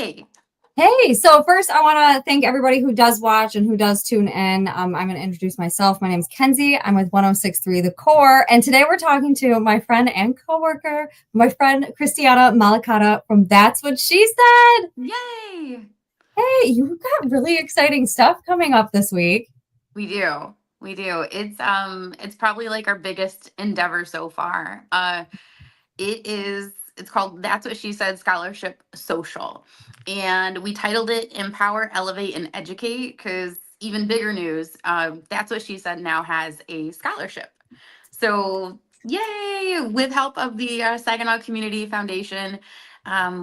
Hey. Hey, so first I want to thank everybody who does watch and who does tune in. I'm going to introduce myself. My name is Kenzie. I'm with 1063 The Core. And today we're talking to my friend and coworker, my friend Christiana Malacara from That's What She Said. Yay. Hey, you've got really exciting stuff coming up this week. We do. We do. It's probably like our biggest endeavor so far. It's called That's What She Said Scholarship Social. And we titled it Empower, Elevate, and Educate because even bigger news, That's What She Said now has a scholarship. So, yay! With help of the Saginaw Community Foundation,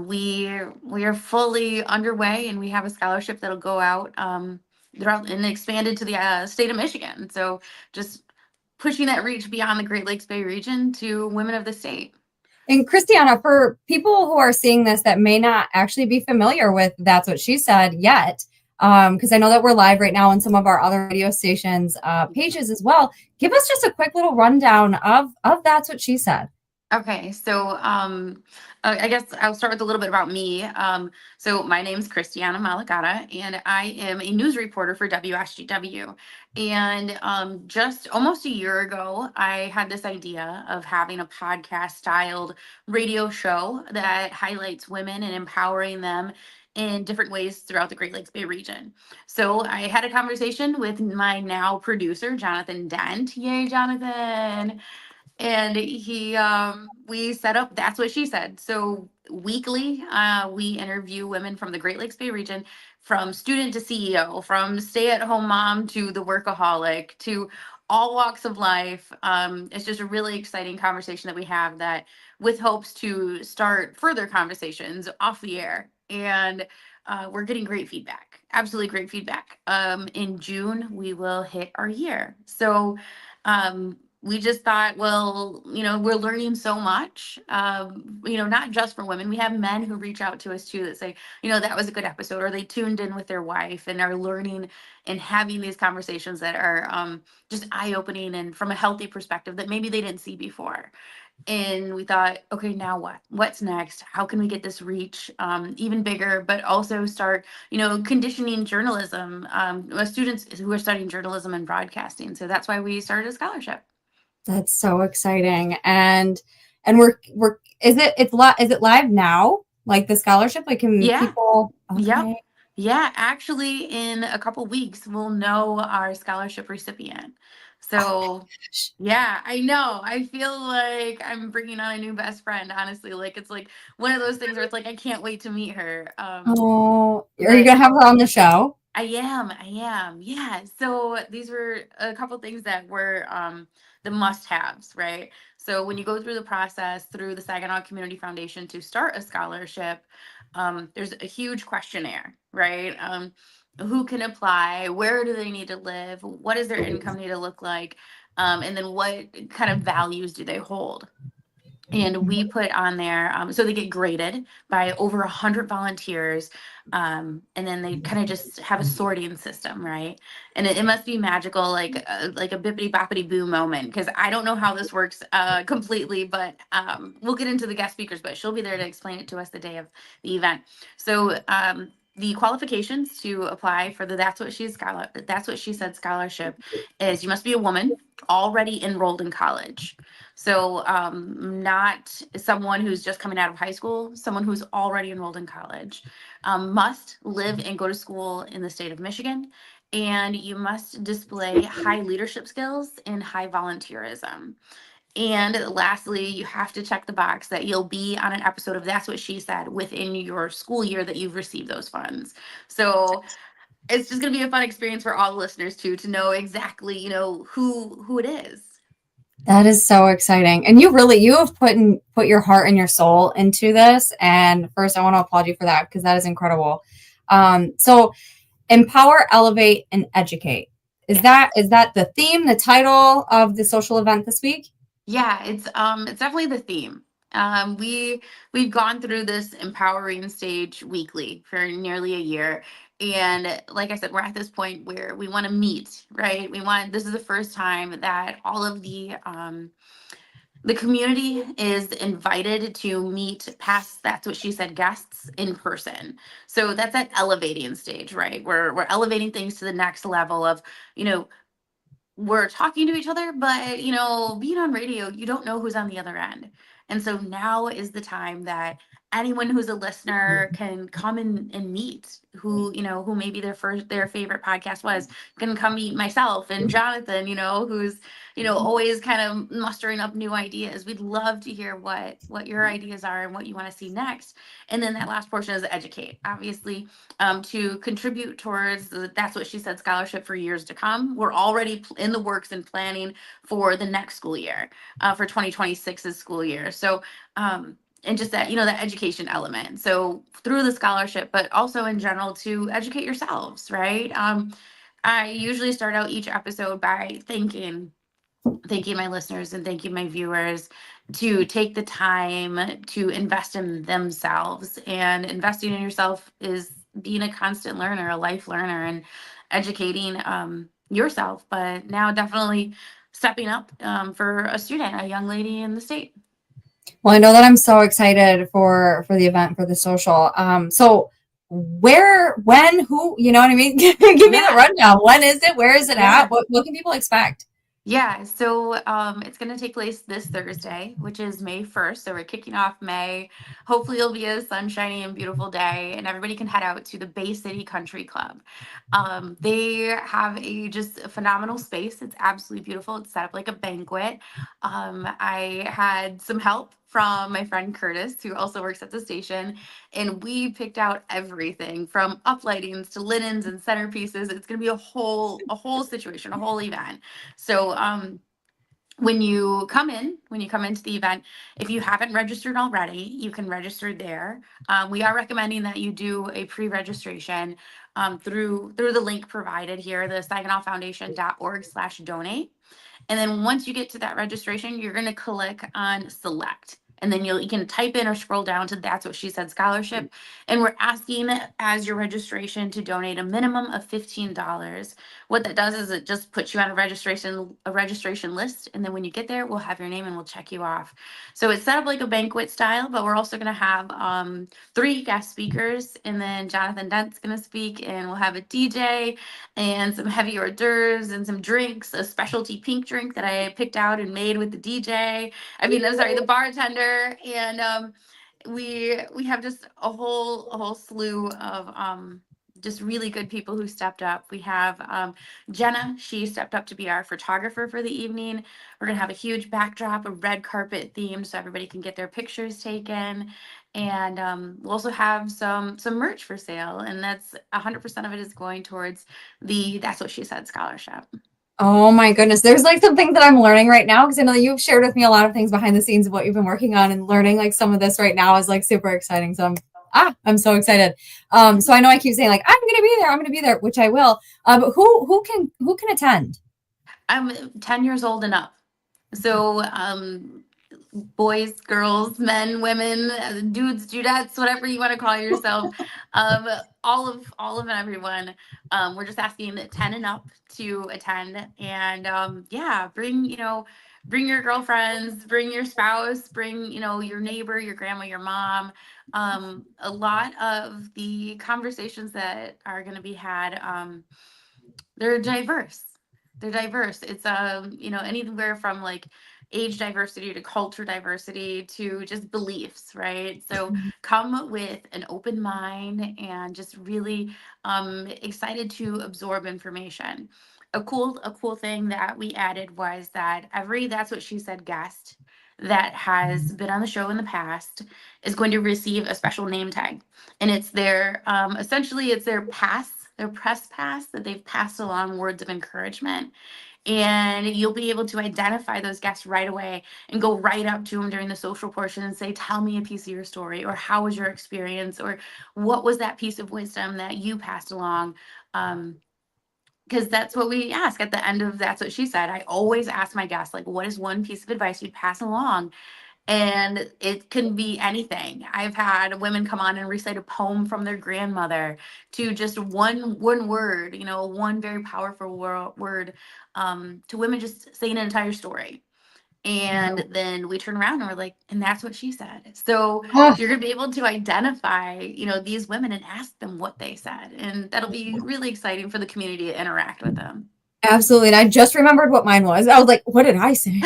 we are fully underway, and we have a scholarship that'll go out throughout and expanded to the state of Michigan. So, just pushing that reach beyond the Great Lakes Bay region to women of the state. And Christiana, for people who are seeing this that may not actually be familiar with That's What She Said yet, because I know that we're live right now on some of our other radio stations pages as well. Give us just a quick little rundown of That's What She Said. Okay, so I guess I'll start with a little bit about me. So my name's Christiana Malacara, and I am a news reporter for WSGW. And just almost a year ago, I had this idea of having a podcast-styled radio show that highlights women and empowering them in different ways throughout the Great Lakes Bay region. So I had a conversation with my now producer, Jonathan Dent. Yay, Jonathan! And we set up That's What She Said. So weekly, we interview women from the Great Lakes Bay region, from student to CEO, from stay-at-home mom to the workaholic, to all walks of life. It's just a really exciting conversation that we have that with hopes to start further conversations off the air. And we're getting great feedback, absolutely great feedback. In June, we will hit our year. So we just thought, well, we're learning so much, not just for women. We have men who reach out to us too that say, that was a good episode, or they tuned in with their wife and are learning and having these conversations that are just eye-opening and from a healthy perspective that maybe they didn't see before. And we thought, okay, now what? What's next? How can we get this reach even bigger, but also start, conditioning journalism, students who are studying journalism and broadcasting. So that's why we started a scholarship. That's so exciting. And we're is it live now? Like the scholarship? Like can Yeah. people Yep. okay. Yeah. Actually, in a couple weeks, we'll know our scholarship recipient. Oh my So, gosh. yeah, I know. I feel like I'm bringing on a new best friend, honestly. Like, it's like one of those things where it's like, I can't wait to meet her. Oh, are you But gonna have her on the show? I am. Yeah. So these were a couple things that were the must-haves, right? So when you go through the process through the Saginaw Community Foundation to start a scholarship, there's a huge questionnaire, right? Who can apply? Where do they need to live? What does their income need to look like? And then what kind of values do they hold? And we put on there, so they get graded by over 100 volunteers, and then they kind of just have a sorting system, right? And it must be magical, like a bippity boppity boo moment, because I don't know how this works completely, but we'll get into the guest speakers, but she'll be there to explain it to us the day of the event. So the qualifications to apply for the That's What She Said scholarship is you must be a woman already enrolled in college. So, not someone who's just coming out of high school, someone who's already enrolled in college, must live and go to school in the state of Michigan, and you must display high leadership skills and high volunteerism. And lastly, you have to check the box that you'll be on an episode of That's What She Said within your school year that you've received those funds. So it's just going to be a fun experience for all the listeners too, to know exactly, who it is. That is so exciting. And you have put your heart and your soul into this. And first I want to applaud you for that because that is incredible. So empower, elevate, and educate. Is Yes. that the theme, the title of the social event this week? Yeah, it's definitely the theme. We've gone through this empowering stage weekly for nearly a year. And like I said, we're at this point where we want to meet, right? This is the first time that all of the The community is invited to meet past That's What She Said guests in person. So that's that elevating stage, right? We're elevating things to the next level of, you know, we're talking to each other, but being on radio, you don't know who's on the other end. And so now is the time that anyone who's a listener can come and meet who maybe their favorite podcast was, can come meet myself and Jonathan, who's, always kind of mustering up new ideas. We'd love to hear what your ideas are and what you want to see next. And then that last portion is educate. Obviously, to contribute towards the That's What She Said scholarship for years to come. We're already in the works and planning for the next school year, for 2026's school year. So, and just that, that education element. So through the scholarship, but also in general to educate yourselves, right? I usually start out each episode by thanking my listeners and thanking my viewers to take the time to invest in themselves. And investing in yourself is being a constant learner, a life learner, and educating yourself. But now, definitely stepping up for a student, a young lady in the state. Well, I know that I'm so excited for the event, for the social. So where, when, who, you know what I mean? Give me the Yeah. rundown. When is it? Where is it at? Yeah. What can people expect? Yeah, so it's going to take place this Thursday, which is May 1st. So we're kicking off May. Hopefully, it'll be a sunshiny and beautiful day, and everybody can head out to the Bay City Country Club. They have just a phenomenal space. It's absolutely beautiful. It's set up like a banquet. I had some help from my friend Curtis, who also works at the station, and we picked out everything from uplightings to linens and centerpieces. It's going to be a whole situation, a whole event. So when you come into the event, if you haven't registered already, you can register there. We are recommending that you do a pre-registration through the link provided here, the saginaw and then once you get to that registration, you're going to click on select. And then you can type in or scroll down to That's What She Said scholarship. And we're asking as your registration to donate a minimum of $15. What that does is it just puts you on a registration list. And then when you get there, we'll have your name and we'll check you off. So it's set up like a banquet style, but we're also going to have three guest speakers. And then Jonathan Dent's going to speak, and we'll have a DJ and some heavy hors d'oeuvres and some drinks, a specialty pink drink that I picked out and made with the DJ. I'm sorry, the bartender, and we have just a whole slew of just really good people who stepped up. We have Jenna. She stepped up to be our photographer for the evening. We're gonna have a huge backdrop, a red carpet theme, so everybody can get their pictures taken. And we'll also have some merch for sale, and that's 100% of it is going towards the That's What She Said scholarship. Oh my goodness. There's like some things that I'm learning right now because I know that you've shared with me a lot of things behind the scenes of what you've been working on, and learning like some of this right now is like super exciting. So I'm so excited. So I know I keep saying like I'm gonna be there, which I will. But who can attend? I'm 10 years old and up. So, boys, girls, men, women, dudes, dudettes, whatever you want to call yourself, um, all of everyone. We're just asking 10 and up to attend, and yeah, bring your girlfriends, bring your spouse, bring your neighbor, your grandma, your mom. A lot of the conversations that are going to be had. They're diverse. They're diverse. It's anywhere from like age diversity to culture diversity to just beliefs, right? So come with an open mind and just really excited to absorb information. A cool thing that we added was that every That's What She Said guest that has been on the show in the past is going to receive a special name tag, and it's their essentially it's their press pass that they've passed along words of encouragement. And you'll be able to identify those guests right away and go right up to them during the social portion and say, tell me a piece of your story, or how was your experience, or what was that piece of wisdom that you passed along. Because that's what we ask at the end of That's What She Said. I always ask my guests, like, what is one piece of advice you'd pass along? And it can be anything. I've had women come on and recite a poem from their grandmother, to just one word, one very powerful word, to women just saying an entire story. And then we turn around and we're like, and that's what she said. So Oh, you're going to be able to identify, these women and ask them what they said. And that'll be really exciting for the community to interact with them. absolutely. And I just remembered what mine was. I was like, what did I say?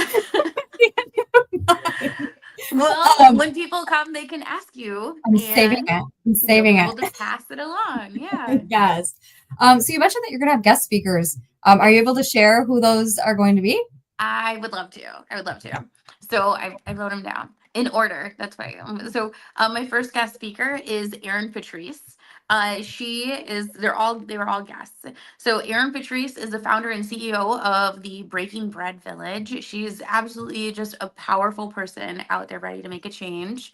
Well, um, when people come, they can ask you I'm saving and it. I'm you'll be saving able to it. pass it along. Yeah. Yes. So you mentioned that you're going to have guest speakers. Are you able to share who those are going to be? I would love to. I would love to. So I wrote them down in order. That's why. My first guest speaker is Erin Patrice. They were all guests. So Erin Patrice is the founder and CEO of the Breaking Bread Village. She's absolutely just a powerful person out there ready to make a change.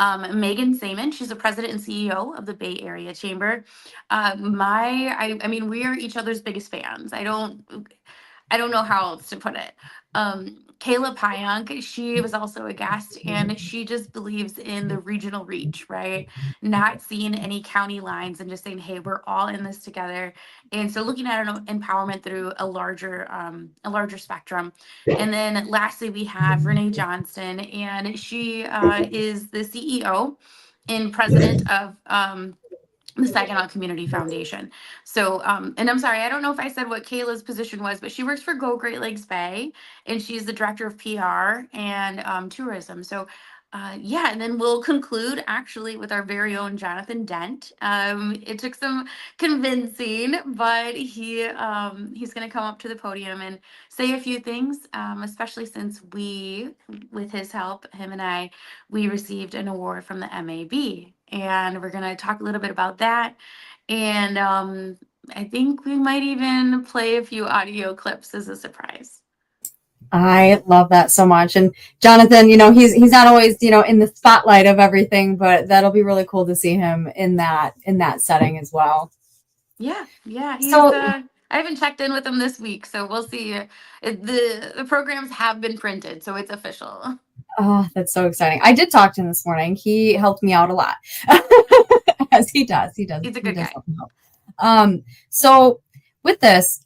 Megan Saman, she's the president and CEO of the Bay Area Chamber. I mean, we are each other's biggest fans. I don't know how else to put it. Kayla Pionk, she was also a guest, and she just believes in the regional reach, right? Not seeing any county lines and just saying, "Hey, we're all in this together." And so, looking at an empowerment through a larger spectrum. And then, lastly, we have Renee Johnston, and she is the CEO and president of the Saginaw Community Foundation. So, and I'm sorry, I don't know if I said what Kayla's position was, but she works for Go Great Lakes Bay, and she's the director of PR and tourism. So, yeah, and then we'll conclude actually with our very own Jonathan Dent. It took some convincing, but he's going to come up to the podium and say a few things, especially since with his help, him and I, we received an award from the MAB. And we're going to talk a little bit about that. And I think we might even play a few audio clips as a surprise. I love that so much. And Jonathan, he's not always, in the spotlight of everything, but that'll be really cool to see him in that setting as well. Yeah, yeah, he's So, I haven't checked in with him this week, so we'll see. The programs have been printed, so it's official. oh, that's so exciting. I did talk to him this morning. He helped me out a lot. As he does. He does He's a he good does guy. help me out. So with this,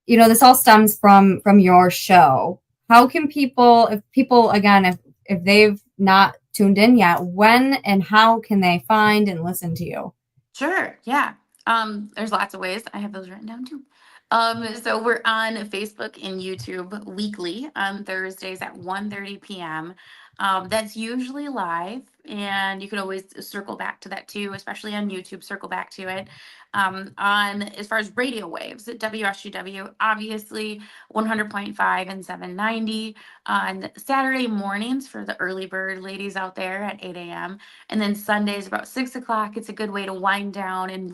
this all stems from your show. How can people, if people again, if they've not tuned in yet, when and how can they find and listen to you? Sure. Yeah. There's lots of ways. I have those written down too. So we're on Facebook and YouTube weekly on Thursdays at 1:30 p.m. That's usually live, and you can always circle back to that too, especially on YouTube, circle back to it. On as far as radio waves at WSGW, obviously 100.5 and 790 on Saturday mornings for the early bird ladies out there at 8 a.m. And then Sundays about 6 o'clock. It's a good way to wind down and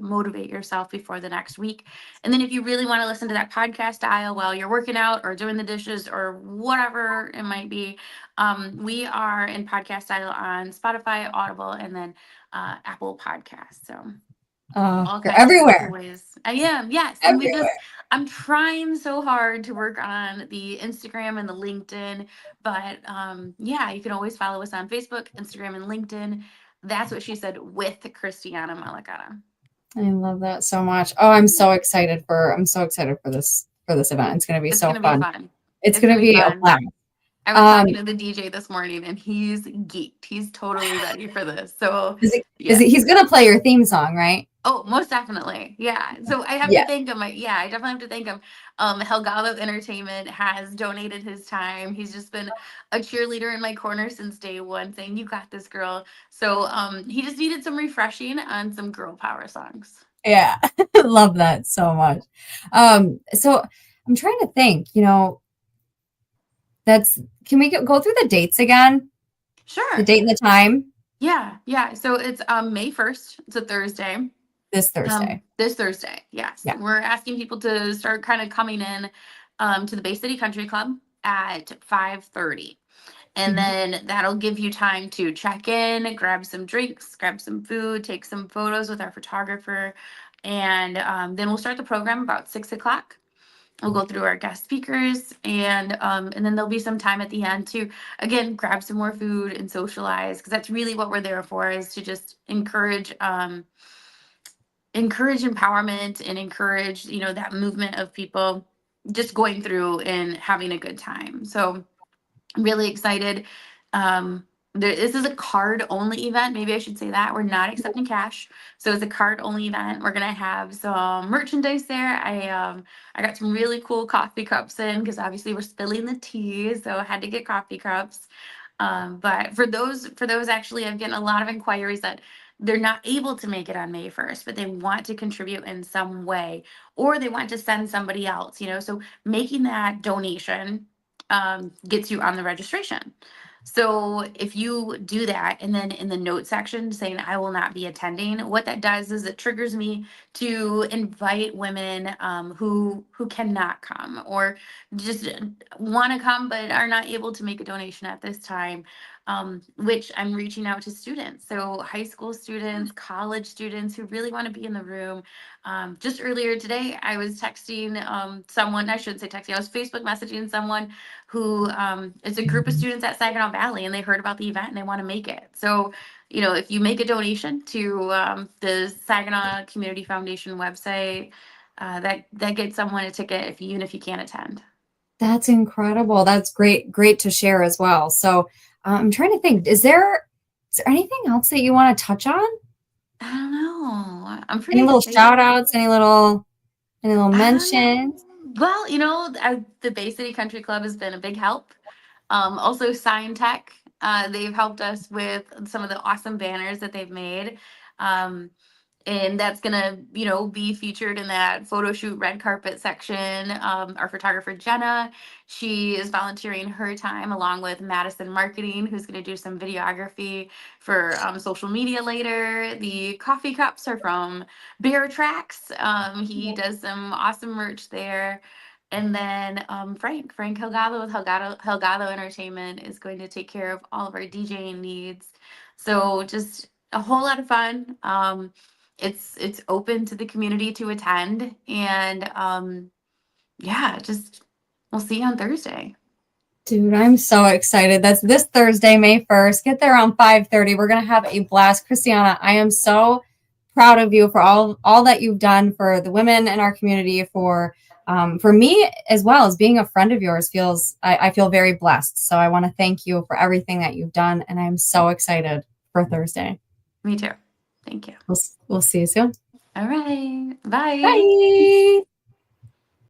motivate yourself before the next week. And then if you really want to listen to that podcast style while you're working out or doing the dishes or whatever it might be, we are in podcast style on Spotify, Audible, and then Apple Podcasts. So all You're kinds of cool everywhere. ways. I am, yes. And Everywhere. I'm trying so hard to work on the Instagram and the LinkedIn. But yeah, you can always follow us on Facebook, Instagram, and LinkedIn. That's what she said with Christiana Malacara. I love that so much. Oh, I'm so excited for this event. It's going to be It's so gonna be fun. fun. It's It's going gonna to be be a fun. blast. I was Um, talking to the DJ this morning and he's geeked. He's totally ready for this. So is it, is yeah. it, he's going to play your theme song, right? Oh, most definitely. Yeah. So I have to Yeah. thank him. I definitely have to thank him. Helgado Entertainment has donated his time. He's just been a cheerleader in my corner since day one, saying, "You got this, girl." So he just needed some refreshing on some girl power songs. Yeah. Love that so much. So I'm trying to think, that's, can we go through the dates again? The Sure. date and the time Yeah, yeah. So it's May 1st. It's a Thursday. this Thursday. This Thursday, yes. Yeah. We're asking people to start kind of coming in to the Bay City Country Club at 5:30. And Mhm. then that'll give you time to check in, grab some drinks, grab some food, take some photos with our photographer. And then we'll start the program about 6 o'clock. We'll go through our guest speakers, and then there'll be some time at the end to again grab some more food and socialize because that's really what we're there for is to just encourage empowerment and encourage that movement of people just going through and having a good time. So I'm really excited. This is a card only event. Maybe I should say that we're not accepting cash, so it's a card only event. We're gonna have some merchandise there. I got some really cool coffee cups in because obviously we're spilling the tea, so I had to get coffee cups. But for those actually, I'm getting a lot of inquiries that they're not able to make it on May 1st, but they want to contribute in some way, or they want to send somebody else. So making that donation gets you on the registration. So if you do that, and then in the note section saying I will not be attending, what that does is it triggers me to invite women who cannot come, or just want to come but are not able to make a donation at this time. Which I'm reaching out to students, so high school students, college students who really want to be in the room. Just earlier today, I was texting someone. I shouldn't say texting. I was Facebook messaging someone who it's a group of students at Saginaw Valley, and they heard about the event and they want to make it. So, if you make a donation to the Saginaw Community Foundation website, that gets someone a ticket, even if you can't attend. That's incredible. That's great to share as well. So I'm trying to think, is there anything else that you want to touch on? I don't know. I'm Any pretty little shout excited. outs, any little mentions? Well, the Bay City Country Club has been a big help. Also, Sign Tech, they've helped us with some of the awesome banners that they've made. Um, and that's gonna, be featured in that photo shoot red carpet section. Our photographer Jenna, she is volunteering her time along with Madison Marketing, who's gonna do some videography for social media later. The coffee cups are from Bear Tracks. He does some awesome merch there. And then Frank Helgado with Helgado Entertainment is going to take care of all of our DJing needs. So just a whole lot of fun. It's open to the community to attend, and yeah, just we'll see you on Thursday. Dude, I'm so excited. That's this Thursday, May 1st. Get there around 5:30. We're gonna have a blast. Christiana, I am so proud of you for all that you've done for the women in our community, for me as well. As being a friend of yours feels, I feel very blessed. So I want to thank you for everything that you've done, and I'm so excited for Thursday. Me too. Thank you. We'll see you soon. All right. Bye. Bye.